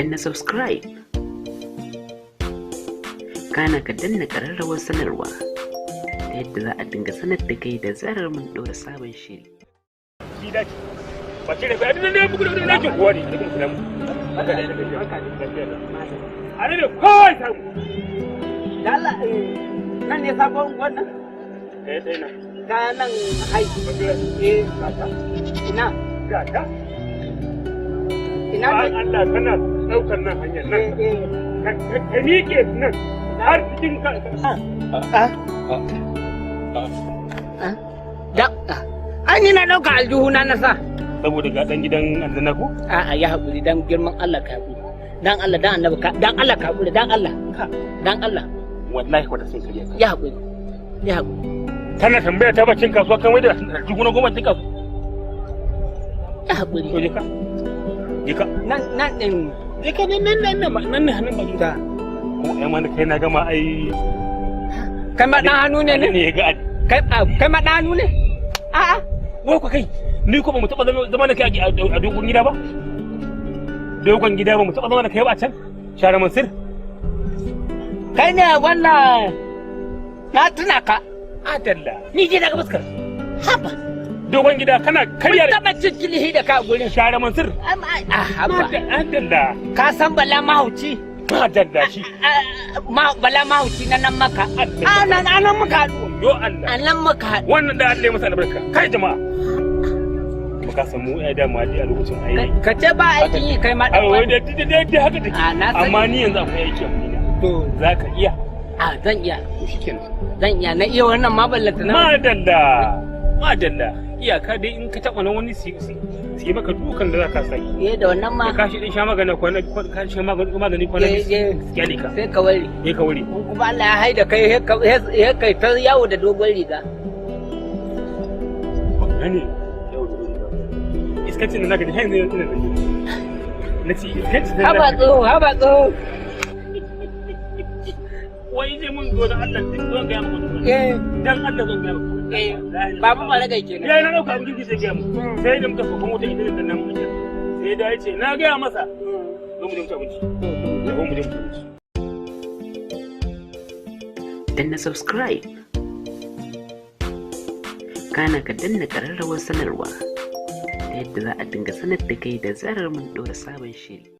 danna subscribe, kana ka danna ƙararrawar sanarwa ta yadda za a dinga sanar da kai da zarar mun ɗora sabon shiri. Nan ne sabon wannan? Sai na. Ta nan haihu. Ina? Gata. Ina Ba Allah kana ɗaukar nan hanyar nan. Ka miƙe nan har cikin ka. Ai ni na ɗauka aljihuna na sa. Saboda ga ɗan gidan aljanna ko? A'a ya haƙuri dan girman Allah ka haƙuri. Dan Allah dan annabi ka dan Allah ka haƙuri dan Allah. Dan Allah. Wallahi wata sun kariya ka. Ya haƙuri. Ya haƙuri. Kana tambaya ta bacin kasuwa kan wai da aljihuna goma cikin kasuwa. Ya haƙuri. To je ka. Je ka. Nan ɗin. Je ka nan ne hannun bakin ka. Ko ai mana kai na gama ai. Kai ma ɗan hannu ne ne? Ne ya ga Kai ma ɗan hannu ne? A'a. wai ku kai ni ko ba mu taɓa zama da kai a dogon gida ba. Dogon gida ba mu taɓa zama da kai ba a can. Share Mansur. Kai ne wannan. Na tuna ka. Adalla. Ni je daga fuskar. Haba. Dogon gida kana karya Mun taɓa cin kilihi da ka gurin. Share Mansur. Haba. Adalla. Ka san Bala mahauci? Adalla shi. Bala mahauci na nan maka. Nan maka haɗu. Yo Allah. A nan maka haɗu. Wannan da Allah ya masa albarka. Kai jama'a. Muka san mu ai da ma a lokacin ai. Ka ce ba aikin yi kai ma Ai ɗan wai wani. da haka take. Na sani. Amma ni yanzu akwai aiki a wurina. To. Za ka iya. Zan iya. To shikenan. Zan iya. Na iya wannan ma ballanta na. Madalla iyaka dai in ka taɓa nan wani su yi maka dukan da za ka sai Da wannan ma. ka shi din sha magani ka sha magani kwana kyale ka Sai ka wari. sai ka wuri In kuma Allah ya haida kai ya kai ta yawo da dogon riga. ne iskacin da na gani hanyar ina da na ci iskacin da Haba tsoho. wai je mun zo da Allah zan ga mu dan Allah zan ga mu Babu Malagai kenan. ya na dauka abin da zai ga mu sai da muka fuka mota idan da nan mu sai da yace na ga masa zo mu je mu abinci zo mu je mu abinci Danna subscribe, kana ka danna ƙararrawar sanarwa ta yadda za a dinga sanar da kai da zarar mun ɗora sabon shiri.